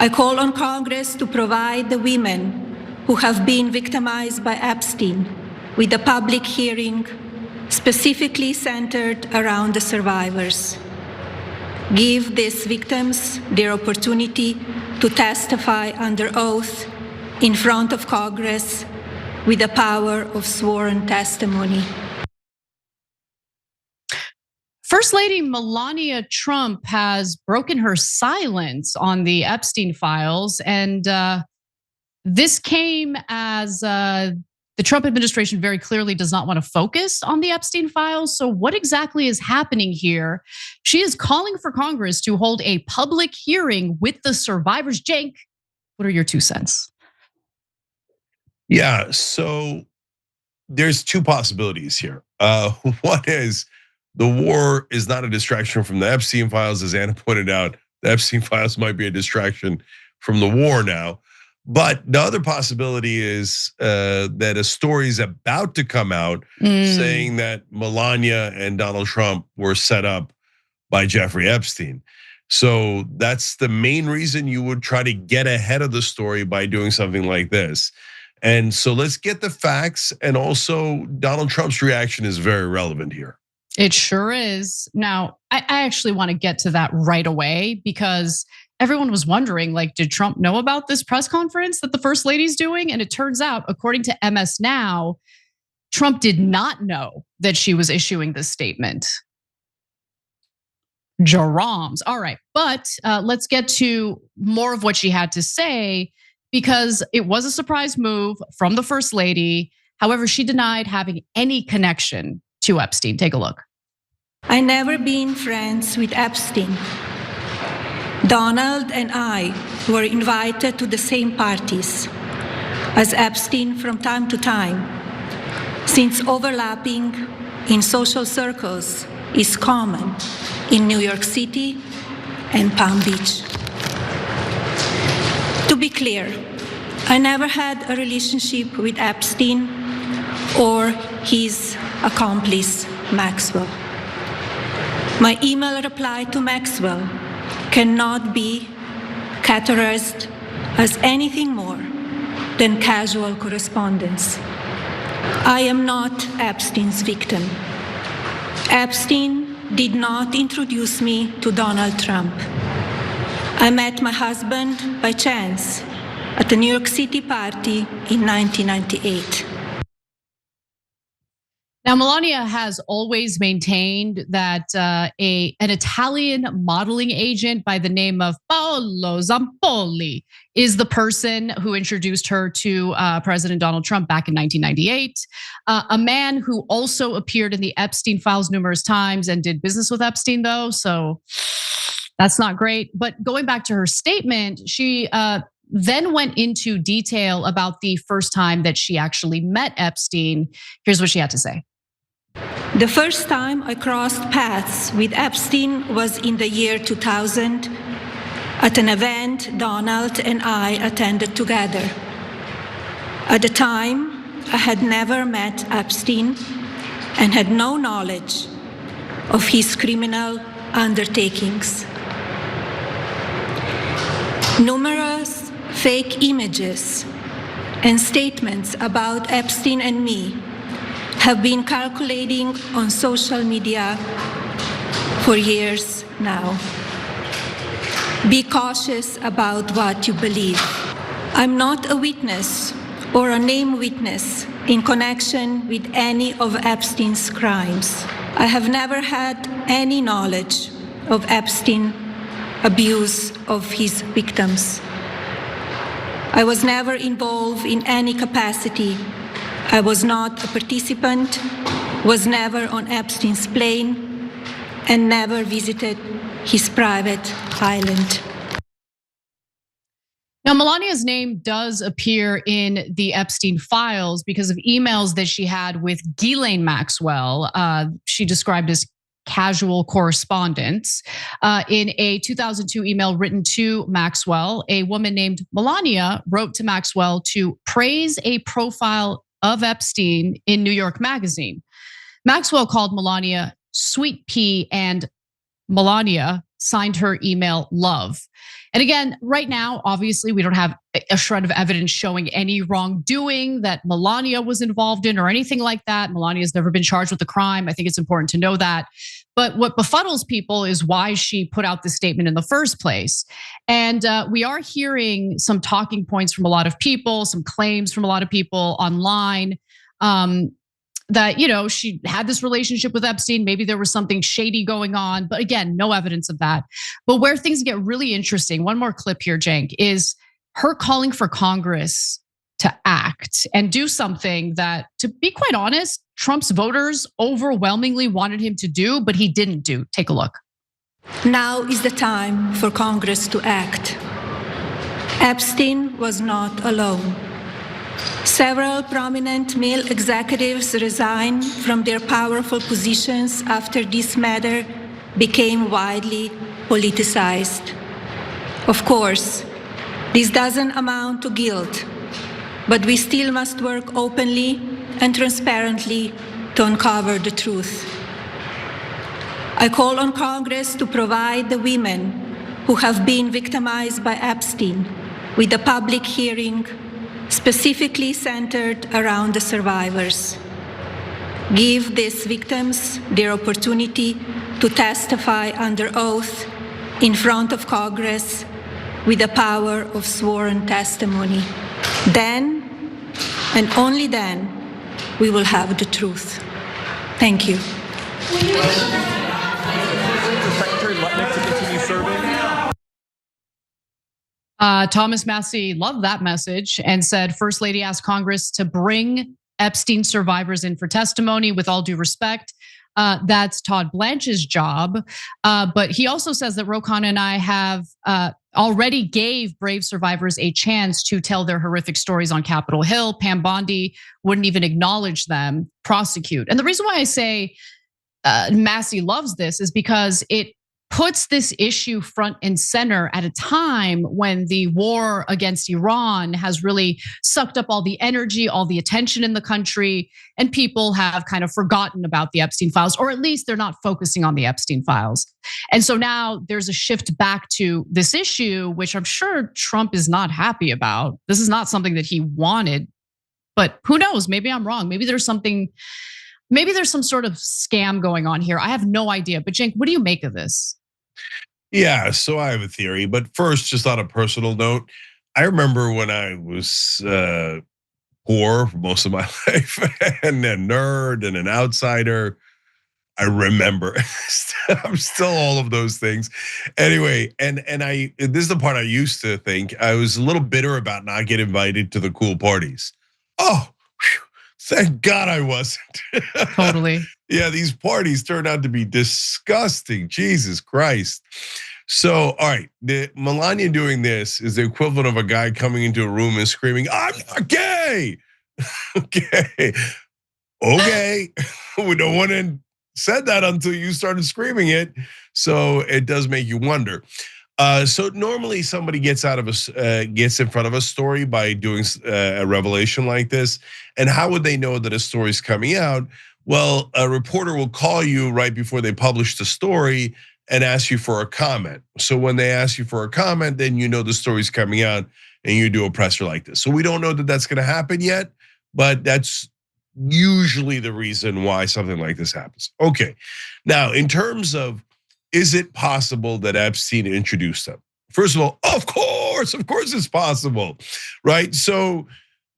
I call on Congress to provide the women who have been victimized by Epstein with a public hearing specifically centered around the survivors. Give these victims their opportunity to testify under oath in front of Congress with the power of sworn testimony. First Lady Melania Trump has broken her silence on the Epstein files, and this came as the Trump administration very clearly does not want to focus on the Epstein files. So what exactly is happening here? She is calling for Congress to hold a public hearing with the survivors. Cenk, what are your 2 cents? Yeah, so there's 2 possibilities here. One is the war is not a distraction from the Epstein files, as Anna pointed out. The Epstein files might be a distraction from the war now. But the other possibility is that a story is about to come out saying that Melania and Donald Trump were set up by Jeffrey Epstein. So that's the main reason you would try to get ahead of the story by doing something like this. And so let's get the facts, and also Donald Trump's reaction is very relevant here. It sure is. Now, I actually want to get to that right away because everyone was wondering, like, did Trump know about this press conference that the First Lady's doing? And it turns out, according to MS Now, Trump did not know that she was issuing this statement. Jeroms. All right, but let's get to more of what she had to say, because it was a surprise move from the First Lady. However, she denied having any connection to Epstein. Take a look. I never been friends with Epstein. Donald and I were invited to the same parties as Epstein from time to time, since overlapping in social circles is common in New York City and Palm Beach. To be clear, I never had a relationship with Epstein or his accomplice, Maxwell. My email reply to Maxwell cannot be categorized as anything more than casual correspondence. I am not Epstein's victim. Epstein did not introduce me to Donald Trump. I met my husband by chance at a New York City party in 1998. Now, Melania has always maintained that an Italian modeling agent by the name of Paolo Zampoli is the person who introduced her to President Donald Trump back in 1998. A man who also appeared in the Epstein files numerous times and did business with Epstein, though, so that's not great. But going back to her statement, she then went into detail about the first time that she actually met Epstein. Here's what she had to say. The first time I crossed paths with Epstein was in the year 2000 at an event Donald and I attended together. At the time, I had never met Epstein and had no knowledge of his criminal undertakings. Numerous fake images and statements about Epstein and me have been circulating on social media for years now. Be cautious about what you believe. I'm not a witness or a named witness in connection with any of Epstein's crimes. I have never had any knowledge of Epstein's abuse of his victims. I was never involved in any capacity. I was not a participant, was never on Epstein's plane, and never visited his private island. Now, Melania's name does appear in the Epstein files because of emails that she had with Ghislaine Maxwell. She described as casual correspondence. In a 2002 email written to Maxwell, a woman named Melania wrote to Maxwell to praise a profile of Epstein in New York Magazine. Maxwell called Melania Sweet Pea, and Melania signed her email love. And again, right now, obviously, we don't have a shred of evidence showing any wrongdoing that Melania was involved in or anything like that. Melania's never been charged with a crime. I think it's important to know that. But what befuddles people is why she put out this statement in the first place. And we are hearing some talking points from a lot of people, some claims from a lot of people online. That she had this relationship with Epstein. Maybe there was something shady going on, but again, no evidence of that. But where things get really interesting, one more clip here, Cenk, is her calling for Congress to act and do something that, to be quite honest, Trump's voters overwhelmingly wanted him to do, but he didn't do. Take a look. Now is the time for Congress to act. Epstein was not alone. Several prominent male executives resigned from their powerful positions after this matter became widely politicized. Of course, this doesn't amount to guilt, but we still must work openly and transparently to uncover the truth. I call on Congress to provide the women who have been victimized by Epstein with a public hearing specifically centered around the survivors. Give these victims their opportunity to testify under oath in front of Congress with the power of sworn testimony. Then, and only then, we will have the truth. Thank you. Secretary Lutnick to continue serving? Thomas Massie loved that message and said, First Lady asked Congress to bring Epstein survivors in for testimony. With all due respect, that's Todd Blanche's job. But he also says that Ro Khanna and I have already gave brave survivors a chance to tell their horrific stories on Capitol Hill. Pam Bondi wouldn't even acknowledge them, prosecute. And the reason why I say Massie loves this is because it puts this issue front and center at a time when the war against Iran has really sucked up all the energy, all the attention in the country, and people have kind of forgotten about the Epstein files, or at least they're not focusing on the Epstein files. And so now there's a shift back to this issue, which I'm sure Trump is not happy about. This is not something that he wanted, but who knows? Maybe I'm wrong. Maybe there's some sort of scam going on here. I have no idea. But Cenk, what do you make of this? Yeah, so I have a theory, but first, just on a personal note, I remember when I was poor for most of my life and a nerd and an outsider. I remember I'm still all of those things. Anyway, and this is the part I used to think. I was a little bitter about not getting invited to the cool parties. Oh, whew, thank God I wasn't. Totally. Yeah, these parties turned out to be disgusting. Jesus Christ. So, all right, the Melania doing this is the equivalent of a guy coming into a room and screaming, "I'm not gay." Okay. We don't want to said that until you started screaming it. So it does make you wonder. So normally somebody gets in front of a story by doing a revelation like this. And how would they know that a story is coming out? Well, a reporter will call you right before they publish the story and ask you for a comment. So when they ask you for a comment, then you know the story's coming out and you do a presser like this. So we don't know that that's gonna happen yet, but that's usually the reason why something like this happens. Okay, now in terms of, is it possible that Epstein introduced them? First of all, of course it's possible, right? So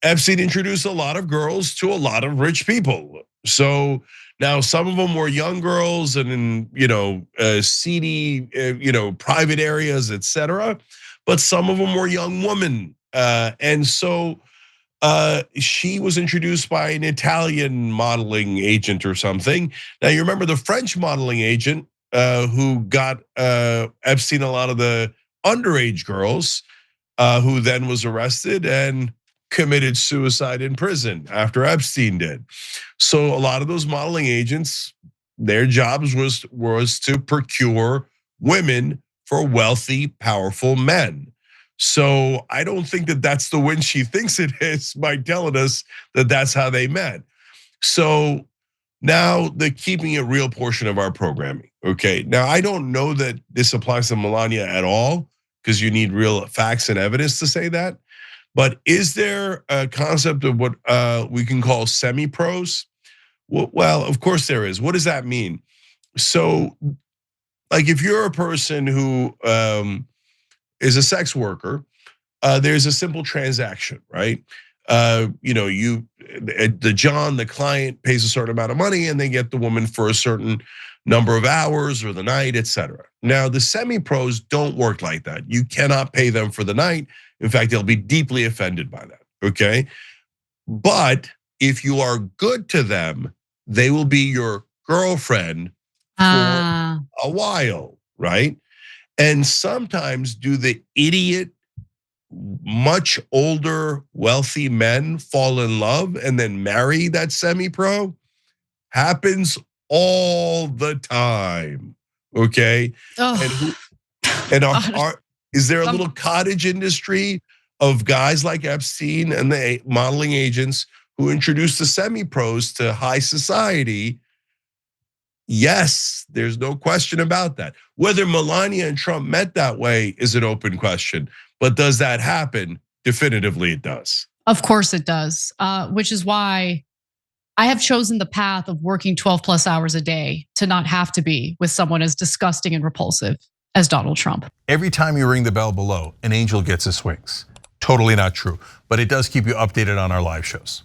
Epstein introduced a lot of girls to a lot of rich people. So now some of them were young girls and in seedy, private areas, etc. But some of them were young women, and so she was introduced by an Italian modeling agent or something. Now you remember the French modeling agent who got Epstein a lot of the underage girls, who then was arrested and committed suicide in prison after Epstein did. So a lot of those modeling agents, their jobs was to procure women for wealthy, powerful men. So I don't think that that's the win she thinks it is by telling us that that's how they met. So Now, the keeping it real portion of our programming, okay? Now, I don't know that this applies to Melania at all, because you need real facts and evidence to say that. But is there a concept of what we can call semi-pros? Well, of course there is. What does that mean? So, like if you're a person who is a sex worker, there's a simple transaction, right? The client pays a certain amount of money and they get the woman for a certain number of hours or the night, etc. Now, the semi-pros don't work like that. You cannot pay them for the night. In fact, they'll be deeply offended by that, okay? But if you are good to them, they will be your girlfriend for a while, right? And sometimes do the idiot, much older, wealthy men fall in love and then marry that semi-pro? Happens all the time, okay? Oh. Is there a little cottage industry of guys like Epstein and the modeling agents who introduced the semi-pros to high society? Yes, there's no question about that. Whether Melania and Trump met that way is an open question. But does that happen? Definitively it does. Of course it does, which is why I have chosen the path of working 12 plus hours a day to not have to be with someone as disgusting and repulsive as Donald Trump. Every time you ring the bell below, an angel gets his wings. Totally not true, but it does keep you updated on our live shows.